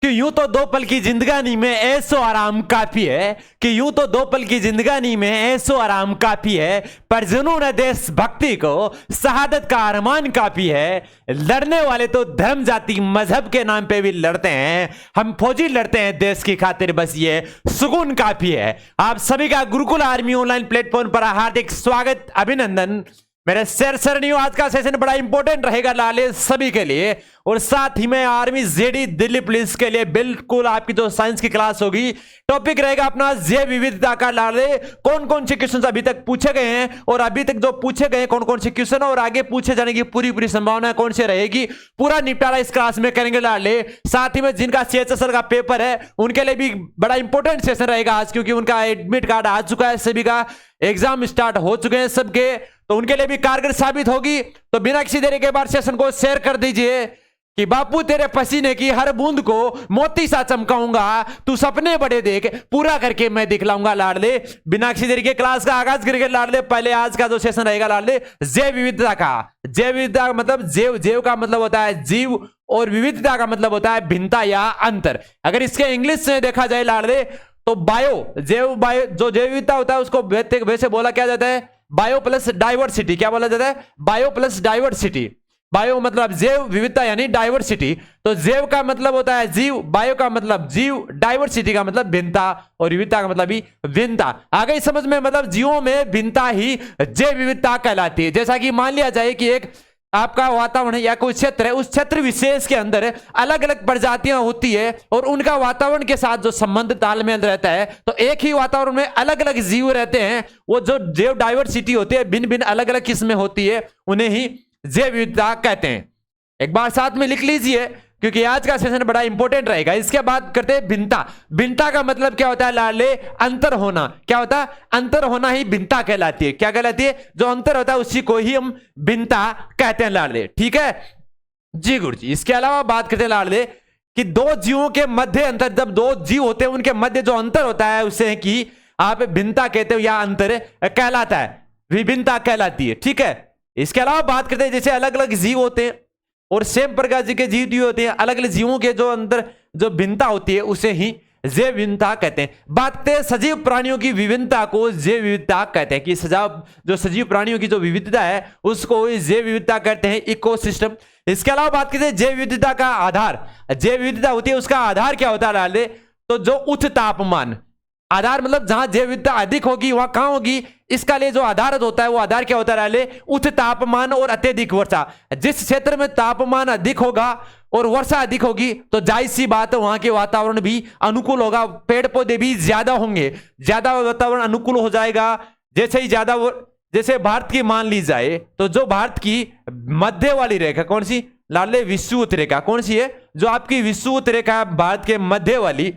कि यूं तो दो पल की जिंदगानी में ऐसो आराम काफी है, कि यूं तो दो पल की जिंदगानी में ऐसो आराम काफी है, पर जुनून देश भक्ति को शहादत का अरमान काफी है। लड़ने वाले तो धर्म जाति मजहब के नाम पे भी लड़ते हैं, हम फौजी लड़ते हैं देश की खातिर, बस ये सुकून काफी है। आप सभी का गुरुकुल आर्मी ऑनलाइन प्लेटफॉर्म पर हार्दिक स्वागत, अभिनंदन। मेरे शेर सरनियों, आज का सेशन बड़ा इंपॉर्टेंट रहेगा लाले सभी के लिए, और साथ ही में आर्मी जेडी दिल्ली पुलिस के लिए बिल्कुल आपकी जो साइंस की क्लास होगी, टॉपिक रहेगा अपना जैव विविधता का। लाले कौन कौन से क्वेश्चन अभी तक पूछे गए हैं और अभी तक जो पूछे गए कौन कौन से क्वेश्चन और आगे पूछे जाने की पूरी संभावना कौन से रहेगी, पूरा निपटारा इस क्लास में करेंगे लाले। साथ ही में जिनका CHSL का पेपर है उनके लिए भी बड़ा इंपॉर्टेंट सेशन रहेगा आज, क्योंकि उनका एडमिट कार्ड आ चुका है, सभी का एग्जाम स्टार्ट हो चुके हैं सबके, तो उनके लिए भी कारगर साबित होगी। तो बिना किसी देरी के बाद सेशन को शेयर कर दीजिए कि बापू तेरे पसीने की हर बूंद को मोती सा चमकाऊंगा, तू सपने बड़े देख पूरा करके मैं दिखलाऊंगा लाडले। बिना किसी देरी के क्लास का आगाज करके लाडले, पहले आज का जो सेशन रहेगा लाडले जैव विविधता का। जैव विविधता मतलब जैव का मतलब होता है जीव, और विविधता का मतलब होता है भिन्नता या अंतर। अगर इसके इंग्लिश में देखा जाए लाडले तो बायो जो जैव विविधता होता है उसको वैसे बोला क्या जाता है, बायो प्लस डाइवर्सिटी। क्या बोला जाता है? Bio plus diversity. बायो मतलब जैव, विविधता यानी डाइवर्सिटी। तो जैव का मतलब होता है जीव, बायो का मतलब जीव, डाइवर्सिटी का मतलब भिन्नता, और विविधता का मतलब ही भिन्नता। आ गई समझ में? मतलब जीवों में भिन्नता ही जैव विविधता कहलाती है। जैसा कि मान लिया जाए कि एक आपका वातावरण या कोई क्षेत्र है, उस क्षेत्र विशेष के अंदर अलग अलग प्रजातियां होती है और उनका वातावरण के साथ जो संबंध तालमेल रहता है, तो एक ही वातावरण में अलग अलग जीव रहते हैं। वो जो जैव डाइवर्सिटी होती है, भिन्न भिन्न अलग अलग किस्में होती है, उन्हें ही जैव विविधता कहते हैं। एक बार साथ में लिख लीजिए, क्योंकि आज का सेशन बड़ा इंपॉर्टेंट रहेगा। इसके बाद करते हैं भिन्नता। भिन्नता का मतलब क्या होता है लाले? अंतर होना। क्या होता है? अंतर होना ही भिन्नता कहलाती है। क्या कहलाती है? जो अंतर होता है उसी को ही हम भिन्नता कहते हैं लाले। ठीक है जी गुरु जी। इसके अलावा बात करते हैं लाले कि दो जीवों के मध्य अंतर, जब दो जीव होते हैं उनके मध्य जो अंतर होता है उसे कि आप भिन्नता कहते हो या अंतर कहलाता है, विभिन्नता कहलाती है। ठीक है। इसके अलावा बात करते हैं जैसे अलग अलग जीव होते हैं और सेम प्रकार के जीव भी होते हैं, अलग अलग जीवों के जो अंदर जो भिन्नता होती है उसे ही जैव विविधता कहते हैं। बात करते हैं सजीव प्राणियों की विभिन्नता को जैव विविधता कहते हैं, कि जो सजीव प्राणियों की जो विविधता है उसको जैव विविधता कहते हैं, इकोसिस्टम। इसके अलावा बात करते हैं जैव विविधता का आधार। जैव विविधता होती है उसका आधार क्या होता है लाले? तो जो उच्च तापमान, आधार मतलब जहां जैव विविधता अधिक होगी वहां कहां होगी, इसका लिए जो आधार होता है वो आधार क्या होता है? उच्च तापमान और अत्यधिक वर्षा। जिस क्षेत्र में तापमान अधिक होगा और वर्षा अधिक होगी तो जाहिर सी बात है वहां के वातावरण भी अनुकूल होगा, पेड़ पौधे भी ज्यादा होंगे, ज्यादा वातावरण अनुकूल हो जाएगा। जैसे भारत की मान ली जाए तो जो भारत की मध्य वाली रेखा कौन सी लाले? विषुवत रेखा। कौन सी है? जो आपकी विषुवत रेखा भारत के मध्य वाली,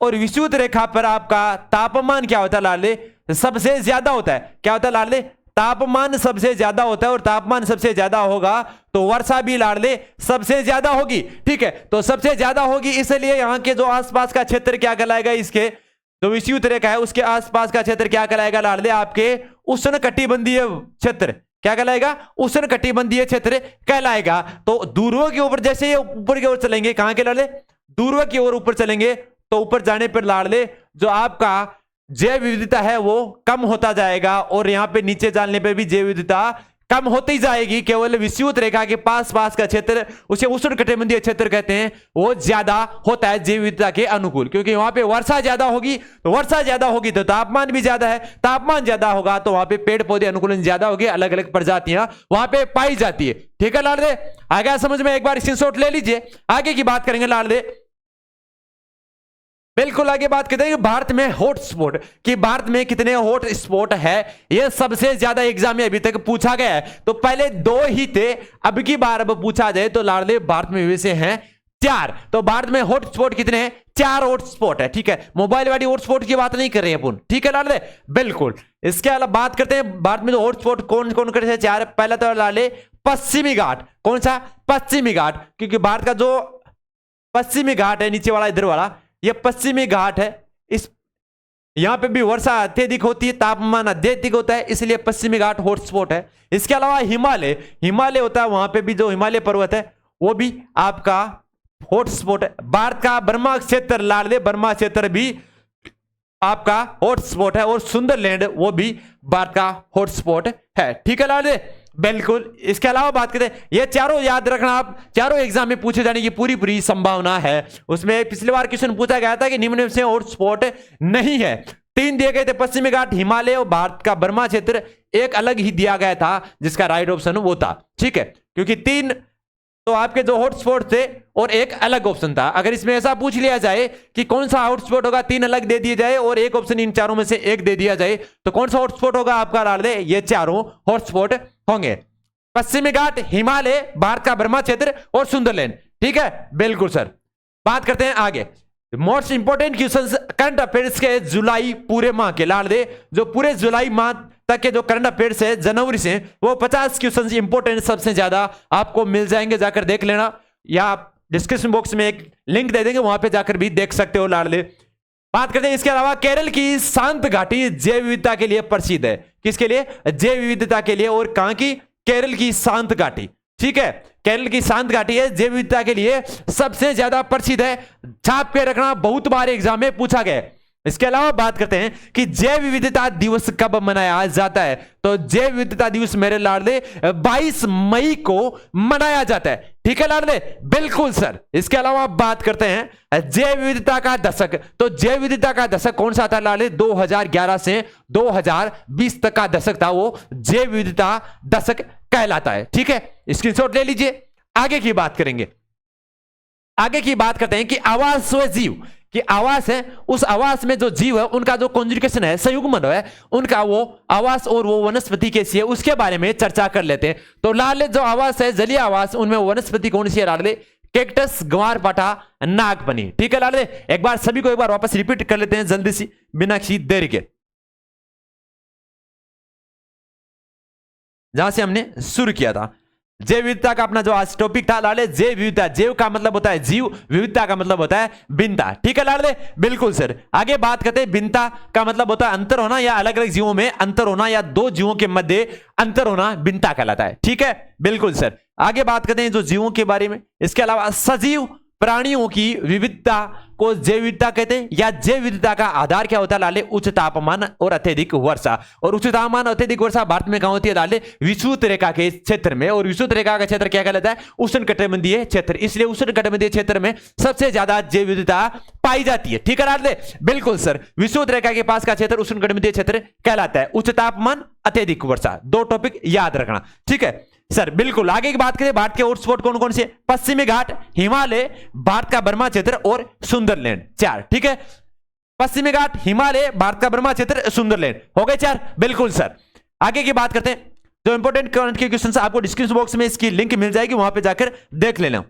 और विषुवत रेखा पर आपका तापमान क्या होता है लाले? सबसे ज्यादा होता है। क्या होता है लाले? तापमान सबसे ज्यादा होता है, और तापमान सबसे ज्यादा होगा तो वर्षा भी लाडले सबसे ज्यादा होगी। ठीक है। तो सबसे ज्यादा होगी इसलिए यहाँ के जो आसपास का क्षेत्र क्या कहलाएगा? इसके जो विषुवत रेखा है उसके आसपास का क्षेत्र क्या कहलाएगा लाडले? आपके उष्णकटिबंधीय क्षेत्र। क्या कहलाएगा? उष्णकटिबंधीय क्षेत्र कहलाएगा। तो ध्रुवों के ऊपर जैसे ये ऊपर की ओर चलेंगे, कहां के लाडले? ध्रुव की ओर ऊपर चलेंगे, तो ऊपर जाने पर लाडले जो आपका जैव विविधता है वो कम होता जाएगा, और यहां पे नीचे जाने पर भी जैव विविधता कम होती जाएगी। केवल विषुवत रेखा के पास का क्षेत्र, उसे उष्णकटिबंधीय क्षेत्र कहते हैं, वो ज्यादा होता है जैव विविधता के अनुकूल, क्योंकि वहां पे वर्षा ज्यादा होगी। तो वर्षा ज्यादा होगी तो तापमान भी ज्यादा है, तापमान ज्यादा होगा तो वहां पे पेड़ पौधे अनुकूलन ज्यादा होगी, अलग अलग प्रजातियां वहां पे पाई जाती है। ठीक है लाडले, आ गया समझ में? एक बार स्क्रीनशॉट ले लीजिए, आगे की बात करेंगे लाडले। बिल्कुल आगे बात करते हैं कि भारत में हॉट स्पॉट, कि भारत में कितने हॉट स्पॉट है, यह सबसे ज्यादा एग्जाम में अभी तक पूछा गया है। तो पहले दो ही थे, अब की बार अब पूछा जाए तो लाडले भारत में वैसे हैं 4। तो भारत में हॉट स्पॉट कितने हैं? 4 हॉट स्पॉट है। ठीक है। मोबाइल वाली हॉट स्पॉट की बात नहीं कर रहे हैं अपन। ठीक है लाडले, बिल्कुल। इसके अलावा बात करते हैं भारत में जो हॉट स्पॉट कौन कौन करते हैं 4। पहला तो लाडले पश्चिमी घाट। कौन सा? पश्चिमी घाट, क्योंकि भारत का जो पश्चिमी घाट है नीचे वाला, इधर वाला, यह पश्चिमी घाट है। इस यहां पे भी वर्षा अत्यधिक होती है, तापमान अत्यधिक होता है, इसलिए पश्चिमी घाट हॉटस्पॉट है। इसके अलावा हिमालय होता है, वहां पे भी जो हिमालय पर्वत है वो भी आपका हॉटस्पॉट है। भारत का बर्मा क्षेत्र लाडले बर्मा क्षेत्र भी आपका हॉटस्पॉट है, और सुंदरलैंड वो भी भारत का हॉटस्पॉट है। ठीक है लाडले, बिल्कुल। इसके अलावा बात करें, ये चारों याद रखना, आप चारों एग्जाम में पूछे जाने की पूरी पूरी संभावना है। उसमें पिछली बार क्वेश्चन पूछा गया था कि निम्न में से हॉटस्पॉट नहीं है। 3 दिए गए थे, पश्चिमी घाट, हिमालय और भारत का बर्मा क्षेत्र। एक अलग ही दिया गया था जिसका राइट ऑप्शन वो था। ठीक है, क्योंकि 3 तो आपके जो हॉटस्पॉट थे और एक अलग ऑप्शन था। अगर इसमें ऐसा पूछ लिया जाए कि कौन सा हॉटस्पॉट होगा, 3 अलग दे दिए जाए और एक ऑप्शन इन चारों में से एक दे दिया जाए, तो कौन सा हॉटस्पॉट होगा आपका लाडले? ये चारों हॉटस्पॉट होंगे, पश्चिमी घाट, हिमालय, भारत का बर्मा क्षेत्र और सुंदरलैंड। ठीक है, बिल्कुल सर। बात करते हैं आगे, most important questions current affairs के जुलाई पूरे माह के लाडले, जो पूरे जुलाई माह तक के जो करंट अफेयर्स है जनवरी से, वो 50 क्वेश्चंस इंपोर्टेंट सबसे ज्यादा आपको मिल जाएंगे, जाकर देख लेना, या आप डिस्क्रिप्शन बॉक्स में एक लिंक दे देंगे, वहां पे जाकर भी देख सकते हो लाडले। बात करते हैं इसके अलावा, केरल की शांत घाटी जैव विविधता के लिए प्रसिद्ध है। किसके लिए? जैव विविधता के लिए। और कहां की? केरल की शांत घाटी। ठीक है, केरल की शांत घाटी है, जैव विविधता के लिए सबसे ज्यादा प्रसिद्ध है। छाप के रखना, बहुत बार एग्जाम में पूछा गया। इसके अलावा बात करते हैं कि जैव विविधता दिवस कब मनाया जाता है, तो जैव विविधता दिवस मेरे लाडले 22 मई को मनाया जाता है। ठीक है लाडले, बिल्कुल सर। इसके अलावा बात करते हैं जैव विविधता का दशक, तो जैव विविधता का दशक कौन सा था लाडले? 2011 से 2020 तक का दशक था, वो जैव विविधता दशक कहलाता है। ठीक है, स्क्रीनशॉट ले लीजिए। आगे की बात करेंगे, आगे की बात करते हैं कि आवास व जीव कि आवास है, उस आवास में जो जीव है उनका जो कॉन्जुगेशन है, संयुग्मन है उनका, वो आवास और वो वनस्पति कैसी है उसके बारे में चर्चा कर लेते हैं। तो लाडले जो आवास है, जलीय आवास, उनमें वनस्पति कौन सी है लाडले? कैक्टस, ग्वारपाठा, नागफनी। ठीक है लाडले, एक बार सभी को एक बार वापस रिपीट कर लेते हैं जल्दी सी, बिना किसी देरी के, जहां से हमने शुरू किया था। जैव विविधता का अपना जो आज टॉपिक था लाडले, जैव विविधता। जैव का मतलब होता है जीव, विविधता का मतलब होता है भिन्नता। ठीक है लाडले, बिल्कुल सर। आगे बात करते हैं, भिन्नता का मतलब होता है अंतर होना, या अलग अलग जीवों में अंतर होना, या 2 जीवों के मध्य अंतर होना भिन्नता कहलाता है। ठीक है, बिल्कुल सर। आगे बात करते हैं जो जीवों के बारे में। इसके अलावा सजीव प्राणियों की विविधता को जैव विविधता कहते हैं, या जैव विविधता का आधार क्या होता है लाडले? उच्च तापमान और अत्यधिक वर्षा। और उच्च तापमान और अत्यधिक वर्षा भारत में कहां होती है लाडले? विषुवत रेखा के क्षेत्र में। और विषुवत रेखा का क्षेत्र क्या कहलाता है? उष्णकटिबंधीय क्षेत्र। इसलिए उष्णकटिबंधीय क्षेत्र में सबसे ज्यादा जैव विविधता पाई जाती है। ठीक है लाडले, बिल्कुल सर। विषुवत रेखा के पास का क्षेत्र उष्णकटिबंधीय क्षेत्र कहलाता है। उच्च तापमान, अत्यधिक वर्षा, 2 टॉपिक याद रखना। ठीक है सर, बिल्कुल। आगे की बात करें, भारत के हॉटस्पॉट कौन कौन से? पश्चिमी घाट, हिमालय, भारत का बर्मा क्षेत्र और सुंदरलैंड। 4। ठीक है, पश्चिमी घाट, हिमालय, भारत का बर्मा क्षेत्र, सुंदरलैंड। हो गए 4, बिल्कुल सर। आगे की बात करते हैं, जो इंपोर्टेंट करंट के क्वेश्चन आपको डिस्क्रिप्शन बॉक्स में इसकी लिंक मिल जाएगी, वहां पे जाकर देख लेना।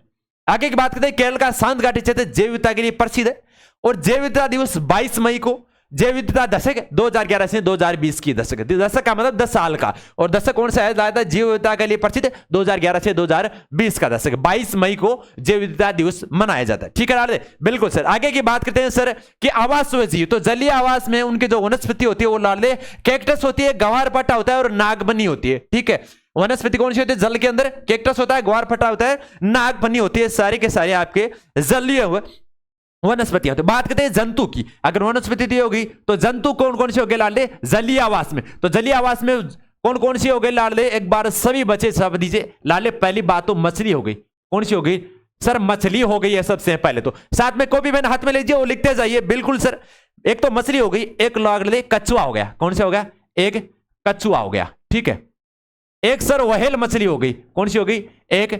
आगे की बात करते हैं, केरल का शांत घाटी क्षेत्र जैव विविधता के लिए प्रसिद्ध है, और जैव विविधता दिवस 22 मई को। जैव विविधता दशक 2011 से 2020 की दशक, दशक का मतलब 10 साल का, और दशक कौन सा है ज्यादा जैव विविधता के लिए प्रसिद्ध? 2011 से 2020 का दशक। 22 मई को जैव विविधता दिवस मनाया जाता है। ठीक है, बिल्कुल सर। आगे की बात करते हैं सर कि आवास व जीव, तो जलीय आवास में उनकी जो वनस्पति होती है वो लाडले कैक्टस होती है, ग्वारपाठा होता है और नागफनी होती है। ठीक है, वनस्पति कौन सी होती है? जल के अंदर कैक्टस होता है, ग्वारपाठा होता है, नागफनी होती है। सारे के सारे आपके जलीय वनस्पतियां। तो बात करते हैं जंतु की। अगर वनस्पति दी होगी तो जंतु कौन कौन से हो गए लाडले? जलीय आवास में। तो जलीय आवास में कौन कौन सी हो गई लाडले? एक बार सभी बच्चे सब दीजिए लाडले। पहली बात तो मछली हो गई। कौन सी हो गई सर? मछली हो गई है सबसे पहले। तो साथ में कॉपी पेन हाथ में लीजिए, वो लिखते जाइए। बिल्कुल सर, एक तो मछली हो गई, एक लाडले कछुआ हो गया। कौन सा हो गया? एक कछुआ हो गया। ठीक है, एक सर व्हेल मछली हो गई। कौन सी हो गई? एक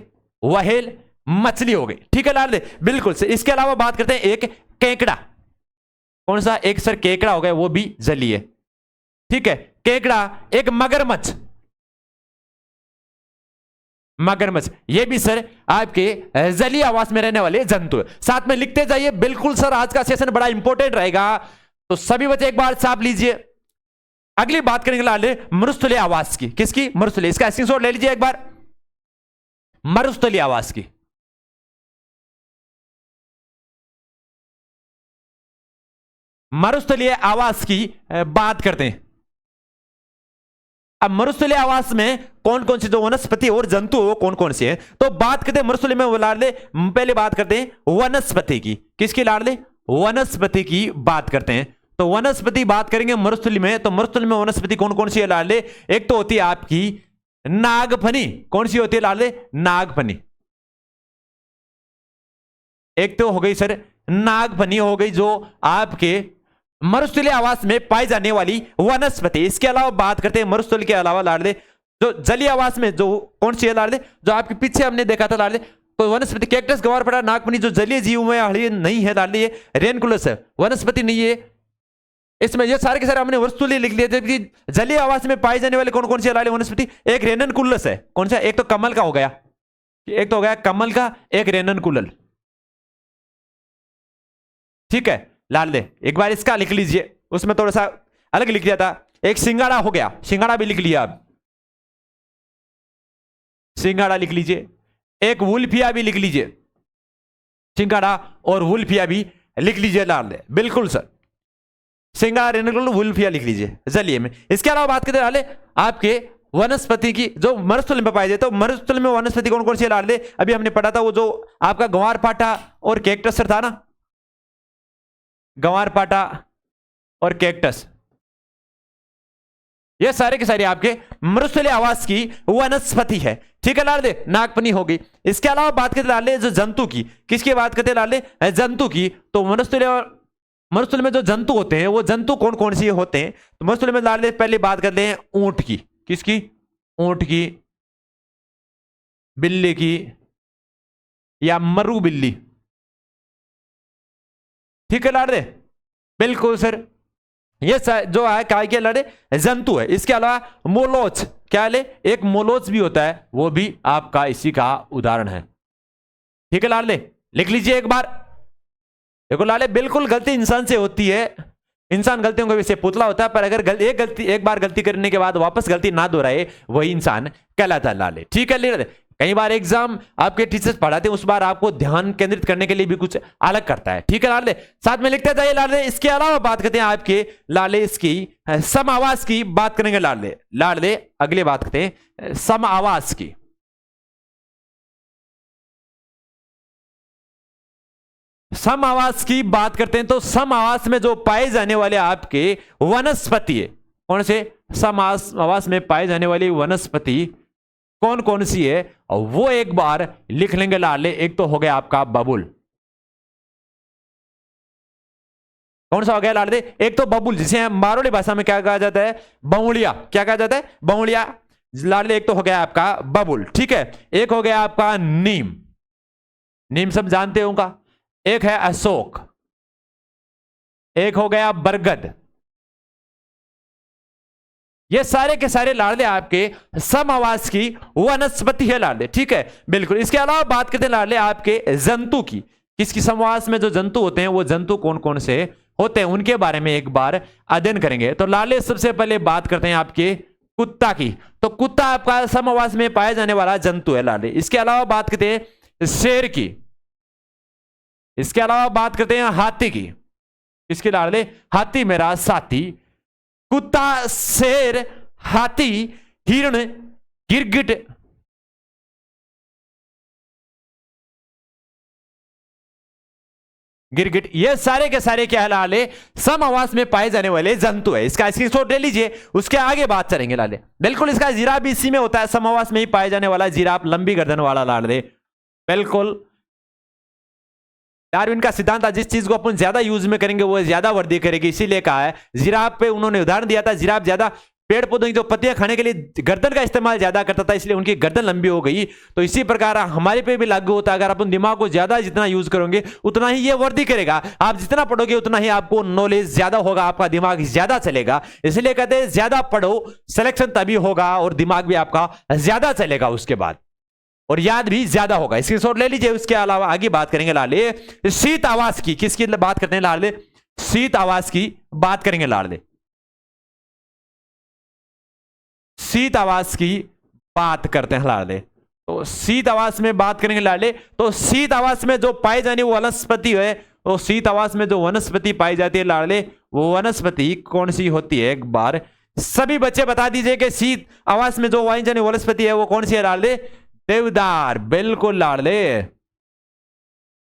व्हेल मछली हो गई। ठीक है लाडले, बिल्कुल से। इसके अलावा बात करते हैं एक केकड़ा। कौन सा? एक सर केकड़ा हो गया, वो भी जलीय। ठीक है, केकड़ा। एक मगरमच्छ, मगरमच्छ ये भी सर आपके जलीय आवास में रहने वाले जंतु है। साथ में लिखते जाइए। बिल्कुल सर, आज का सेशन बड़ा इंपॉर्टेंट रहेगा, तो सभी बच्चे एक बार छाप लीजिए। अगली बात करेंगे लाडले मरुस्थलीय आवास की। किसकी? मरुस्थलीय। इसका स्क्रीनशॉट ले लीजिए एक बार, मरुस्थलीय आवास की। मरुस्थलीय आवास की बात करते हैं। अब मरुस्थलीय आवास में कौन कौन सी जो वनस्पति और जंतु वो कौन कौन से हैं। तो बात करते हैं मरुस्थली में, वो लाडले पहले बात करते हैं वनस्पति की। किसकी लाडले? वनस्पति की बात करते हैं। तो वनस्पति बात करेंगे मरुस्थली में, तो मरुस्थली में वनस्पति कौन कौन सी है लाडले? एक तो होती है आपकी नागफनी। कौन सी होती है लाडले? नागफनी। एक तो हो गई सर नागफनी, हो गई जो आपके मरुस्थलीय आवास में पाई जाने वाली वनस्पति। इसके अलावा बात करते हैं मरुस्थल के अलावा लाडले जो जलीय आवास में जो कौन सी है लाडले? जो आपके पीछे हमने देखा था लाडले, तो वनस्पति कैक्टस, ग्वारपाठा, नागफनी जो जलीय जीव में नहीं है लाडले, ये रेनकुलस है, वनस्पति नहीं है। इसमें ये सारे के सारे हमने वस्तुली लिख लिए, जबकि जलीय आवास में पाई जाने वाले कौन कौन सी लाडले वनस्पति? एक रेननकुलस है। कौन सा? एक तो कमल का हो गया, एक तो हो गया कमल का, एक रेननकुलल। ठीक है लाडले, एक बार इसका लिख लीजिए, उसमें थोड़ा सा अलग लिख दिया था। एक सिंगाड़ा हो गया, सिंगाड़ा भी लिख लिया आप, सिंगाड़ा लिख लीजिए। एक वुल्फिया भी लिख लीजिए, सिंगाड़ा और वुल्फिया भी लिख लीजिए लाडले। बिल्कुल सर, सिंगाड़ा, रेनकुलल, वुल्फिया लिख लीजिए जलीय में। इसके अलावा बात करते लाडले आपके वनस्पति की जो मरुस्थल में पाई जाए, तो मरुस्थल में वनस्पति कौन कौन सी लाडले? अभी हमने पढ़ा था वो जो आपका ग्वारपाठा और कैक्टस था ना, ग्वारपाठा और कैक्टस, ये सारे के सारे आपके मरुस्थलीय आवास की वनस्पति है। ठीक है लाडले, नागफनी हो गई। इसके अलावा बात करते लाडले जो जंतु की, किसकी बात करते लाडले? जंतु की। तो मरुस्थल में जो जंतु होते हैं वो जंतु कौन कौन से होते हैं? तो मरुस्थल में लाडले पहले बात करते हैं ऊंट की। किसकी? ऊंट की, बिल्ली की या मरु बिल्ली। ठीक है लाडले, बिल्कुल सर, ये जो है काय के लाडले जंतु है। इसके अलावा मोलोच, क्या है? एक मोलोच भी होता है, वो भी आपका इसी का उदाहरण है। ठीक है लाडले, लिख लीजिए एक बार। देखो लाडले, बिल्कुल गलती इंसान से होती है, इंसान गलतियों के वजह से पुतला होता है, पर अगर एक बार गलती करने के बाद वापस गलती ना दोहराए, वही इंसान कहलाता है लाडले। ठीक है लाडले, कई बार एग्जाम आपके टीचर्स पढ़ाते हैं, उस बार आपको ध्यान केंद्रित करने के लिए भी कुछ अलग करता है। ठीक है लाडले, साथ में लिखते जाइए लाडले। इसके अलावा बात करते हैं आपके लाडले इसकी सम आवास की बात करेंगे लाडले। लाडले अगले बात करते हैं सम आवास की। सम आवास की बात करते हैं, तो सम आवास में जो पाए जाने वाले आपके वनस्पति है, कौन से? सम आवास में पाए जाने वाली वनस्पति कौन कौन सी है, और वो एक बार लिख लेंगे लाडले। एक तो हो गया आपका बबुल। कौन सा हो गया लाडले? एक तो बबुल, जिसे मारवाड़ी भाषा में क्या कहा जाता है? बउड़िया। क्या कहा जाता है? बउड़िया लाडले। एक तो हो गया आपका बबुल। ठीक है, एक हो गया आपका नीम, नीम सब जानते होगा। एक है अशोक, एक हो गया बरगद। ये सारे के सारे लाडले आपके सम आवास की वनस्पति है लाडले। ठीक है, बिल्कुल। इसके अलावा बात करते हैं लाडले आपके जंतु की। किसकी समावास में जो जंतु होते हैं वो जंतु कौन कौन से होते हैं, उनके बारे में एक बार अध्ययन करेंगे। तो लाडले सबसे पहले बात करते हैं आपके कुत्ता की। तो कुत्ता आपका समावास में पाया जाने वाला जंतु है लाडले। इसके अलावा बात करते हैं शेर की। इसके अलावा बात करते हैं हाथी की। इसके लाडले? हाथी मेरा साथी। कुत्ता, शेर, हाथी, हिरण, गिरगिट, गिरगिट, ये सारे के सारे क्या है लाडले? सम आवास में पाए जाने वाले जंतु है। इसका स्क्रीनशॉट ले लीजिए, उसके आगे बात करेंगे लाडले। बिल्कुल, इसका जिराफ भी इसी में होता है, सम आवास में ही पाए जाने वाला जिराफ, लंबी गर्दन वाला लाडले। बिल्कुल, डार्विन का सिद्धांत था, जिस चीज को अपन ज्यादा यूज में करेंगे वो ज्यादा वृद्धि करेगी, इसीलिए कहा है। जिराफ पे उन्होंने उदाहरण दिया था, जिराफ ज्यादा पेड़ पौधों की जो पत्तियां खाने के लिए गर्दन का इस्तेमाल ज्यादा करता था, इसलिए उनकी गर्दन लंबी हो गई। तो इसी प्रकार हमारे पे भी लागू होता है, अगर अपन दिमाग को ज्यादा जितना यूज करोगे उतना ही ये वृद्धि करेगा। आप जितना पढ़ोगे उतना ही आपको नॉलेज ज्यादा होगा, आपका दिमाग ज्यादा चलेगा। इसलिए कहते हैं ज्यादा पढ़ो, सिलेक्शन तभी होगा और दिमाग भी आपका ज्यादा चलेगा उसके बाद, और याद भी ज्यादा होगा। स्क्रीनशॉट ले लीजिए। उसके अलावा आगे बात करेंगे लाडले शीत आवास की। किसकी बात करते हैं लाडले? शीत आवास की बात करेंगे लाडले। शीत आवास की बात करते हैं लाडले। तो शीत आवास में बात करेंगे लाडले। तो शीत आवास में जो पाई जाने वनस्पति है, तो शीत आवास में जो वनस्पति पाई जाती है लाडले, वो वनस्पति कौन सी होती है? एक बार सभी बच्चे बता दीजिए कि शीत आवास में जो वायुजन्य वनस्पति है वो कौन सी है लाडले? देवदार। बिल्कुल लाडले,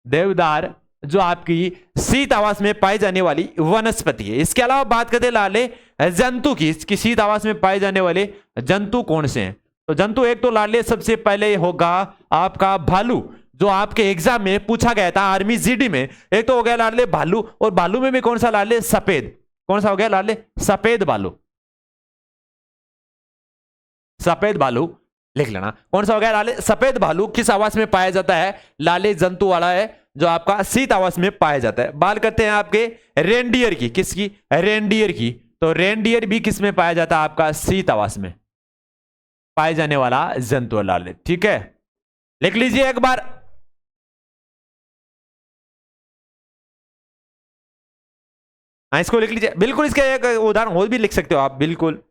देवदार जो आपकी शीत आवास में पाई जाने वाली वनस्पति है। इसके अलावा बात करते हैं लाडले जंतु की, इसकी शीत आवास में पाए जाने वाले जंतु कौन से हैं? तो जंतु एक तो लाडले सबसे पहले होगा आपका भालू, जो आपके एग्जाम में पूछा गया था आर्मी जीडी में। एक तो हो गया लाडले भालू, और भालू में भी कौन सा लाडले? सफेद। कौन सा हो गया लाडले? सफेद भालू। सफेद भालू लिख लेना। कौन सा हो गया लाले? सफेद भालू किस आवास में पाया जाता है? लाले जंतु वाला है जो आपका शीत आवास में पाया जाता है। बात करते हैं आपके रेनडियर की, किसकी? रेनडियर की। तो रेनडियर भी किस में पाया जाता है? आपका शीत आवास में पाए जाने वाला जंतु है लाले। ठीक है, लिख लीजिए एक बार। हाँ, इसको लिख लीजिए। बिल्कुल, इसका एक उदाहरण और भी लिख सकते हो आप, बिल्कुल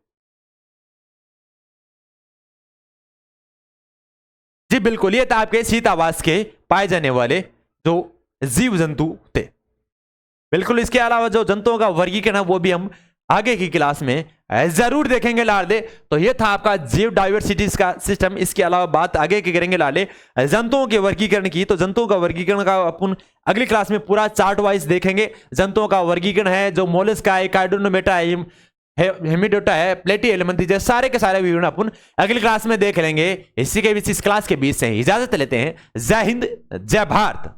जी बिल्कुल। ये था आपके शीत आवास के पाए जाने वाले जो जीव जंतु थे। बिल्कुल, इसके अलावा जो जंतुओं का वर्गीकरण है वो भी हम आगे की क्लास में जरूर देखेंगे लाडले। तो ये था आपका जीव डाइवर्सिटी का सिस्टम। इसके अलावा बात आगे की करेंगे लाडले जंतुओं के वर्गीकरण की। तो जंतुओं का वर्गीकरण का अपन अगली क्लास में पूरा चार्ट वाइज देखेंगे। जंतुओं का वर्गीकरण है जो मोलस्का है, कार्डोनोमेटा है, हेमिडोटा है, प्लेटी एलिमेंथी, सारे के सारे विवरण अपन अगली क्लास में देख लेंगे। इसी के बीच, इस क्लास के बीच से इजाजत लेते हैं। जय हिंद, जय भारत।